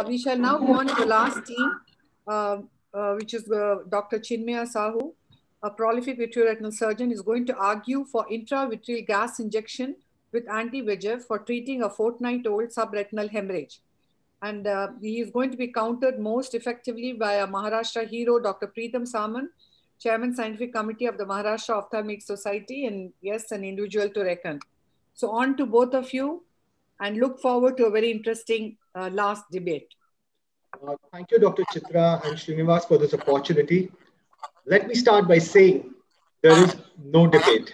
we shall now go on to the last team, which is Dr. Chinmaya Sahu, a prolific vitreoretinal surgeon, is going to argue for intravitreal gas injection with anti-VEGF for treating a fortnight-old subretinal hemorrhage. And he is going to be countered most effectively by a Maharashtra hero, Dr. Preetham Saman, Chairman Scientific Committee of the Maharashtra Ophthalmic Society, and yes, an individual to reckon. So on to both of you, and look forward to a very interesting last debate. Thank you, Dr. Chitra and Srinivas, for this opportunity. Let me start by saying there is no debate.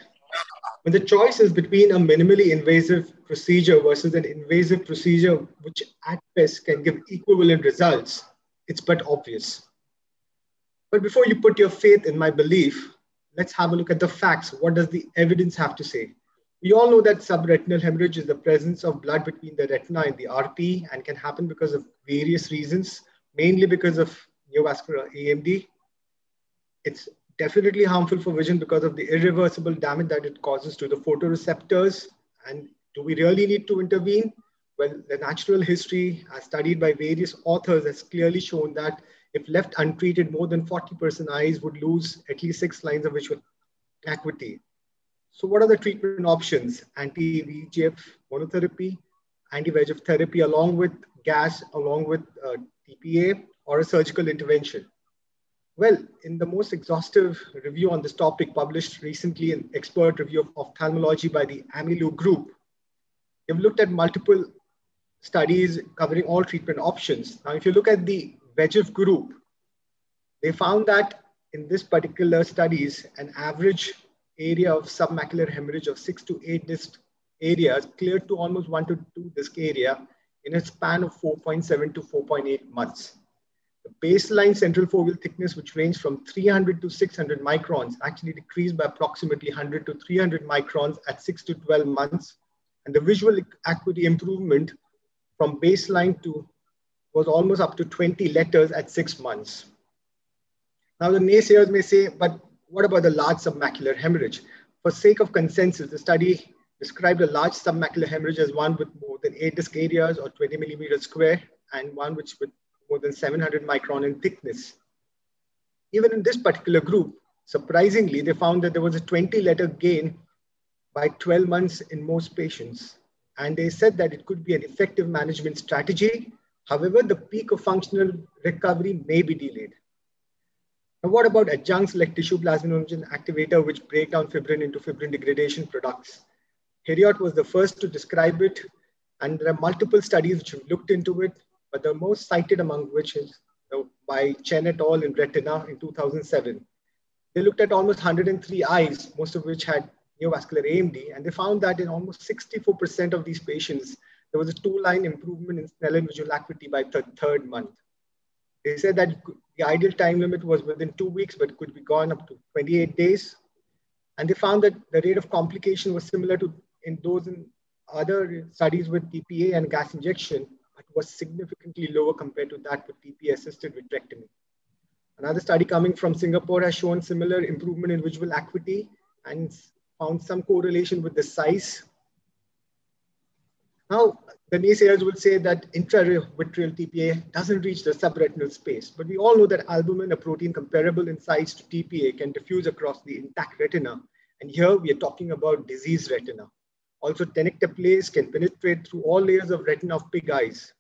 When the choice is between a minimally invasive procedure versus an invasive procedure, which at best can give equivalent results, it's but obvious. But before you put your faith in my belief, let's have a look at the facts. What does the evidence have to say? We all know that subretinal hemorrhage is the presence of blood between the retina and the RP and can happen because of various reasons, mainly because of neovascular AMD. It's definitely harmful for vision because of the irreversible damage that it causes to the photoreceptors. And do we really need to intervene? Well, the natural history, as studied by various authors, has clearly shown that if left untreated, more than 40% eyes would lose at least 6 lines of visual acuity. So what are the treatment options? Anti-VEGF monotherapy, anti-VEGF therapy, along with gas, along with TPA, or a surgical intervention? Well, in the most exhaustive review on this topic published recently, an expert review of ophthalmology by the AMILU group, they've looked at multiple studies covering all treatment options. Now, if you look at the VEGF group, they found that in this particular studies, an average area of submacular hemorrhage of 6 to 8 disc areas cleared to almost 1 to 2 disc area in a span of 4.7 to 4.8 months. The baseline central foveal thickness, which ranged from 300 to 600 microns, actually decreased by approximately 100 to 300 microns at 6 to 12 months. And the visual acuity improvement from baseline to was almost up to 20 letters at 6 months. Now the naysayers may say, but what about the large submacular hemorrhage? For sake of consensus, the study described a large submacular hemorrhage as one with more than 8 disc areas or 20 millimeters square, and one which with more than 700 micron in thickness. Even in this particular group, surprisingly, they found that there was a 20-letter gain by 12 months in most patients. And they said that it could be an effective management strategy. However, the peak of functional recovery may be delayed. Now, what about adjuncts like tissue plasminogen activator, which break down fibrin into fibrin degradation products? Heriot was the first to describe it, and there are multiple studies which have looked into it, but the most cited among which is by Chen et al. In Retina in 2007. They looked at almost 103 eyes, most of which had neovascular AMD, and they found that in almost 64% of these patients, there was a 2-line improvement in Snellen visual acuity by the third month. They said that the ideal time limit was within 2 weeks, but could be gone up to 28 days. And they found that the rate of complication was similar to in those in other studies with TPA and gas injection, but was significantly lower compared to that with TPA-assisted vitrectomy. Another study coming from Singapore has shown similar improvement in visual acuity and found some correlation with the size. Now, the naysayers will say that intravitreal TPA doesn't reach the subretinal space, but we all know that albumin, a protein comparable in size to TPA, can diffuse across the intact retina. And here we are talking about diseased retina. Also, tenecteplase can penetrate through all layers of retina of pig eyes.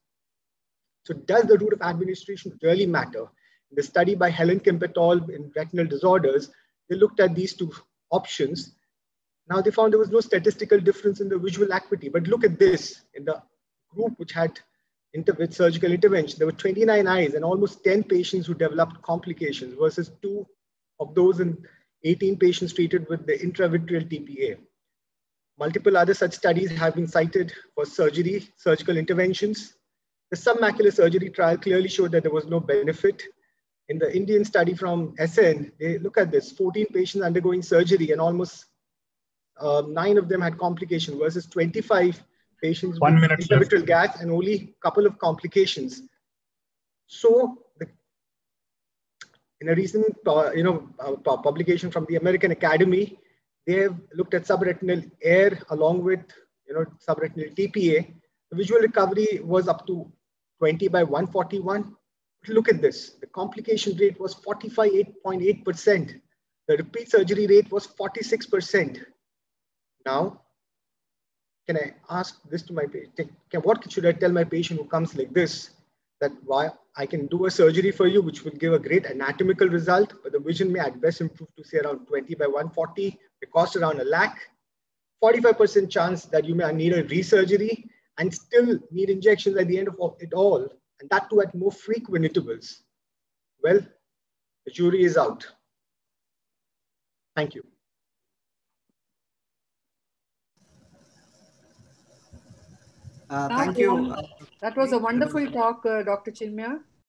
So does the route of administration really matter? In the study by Helen Kemp et al. In retinal disorders, they looked at these two options. Now they found there was no statistical difference in the visual acuity, but look at this. In the group which had with surgical intervention, there were 29 eyes and almost 10 patients who developed complications versus 2 of those in 18 patients treated with the intravitreal TPA. Multiple other such studies have been cited for surgical interventions. The submacular surgery trial clearly showed that there was no benefit. In the Indian study from SN, they look at this, 14 patients undergoing surgery and almost 9 of them had complications versus 25 patients with intravitreal gas and only a couple of complications. So in a recent publication from the American Academy, they have looked at subretinal air along with subretinal TPA. The visual recovery was up to 20 by 141. Look at this. The complication rate was 45.8%. The repeat surgery rate was 46%. Now, can I ask this to my patient? What should I tell my patient who comes like this? That why I can do a surgery for you, which will give a great anatomical result, but the vision may at best improve to say around 20 by 140. The cost around $1 lakh. 45% chance that you may need a resurgery and still need injections at the end of it all, and that too at more frequent intervals. Well, the jury is out. Thank you. Thank you. That was a wonderful talk, Dr. Chinmaya.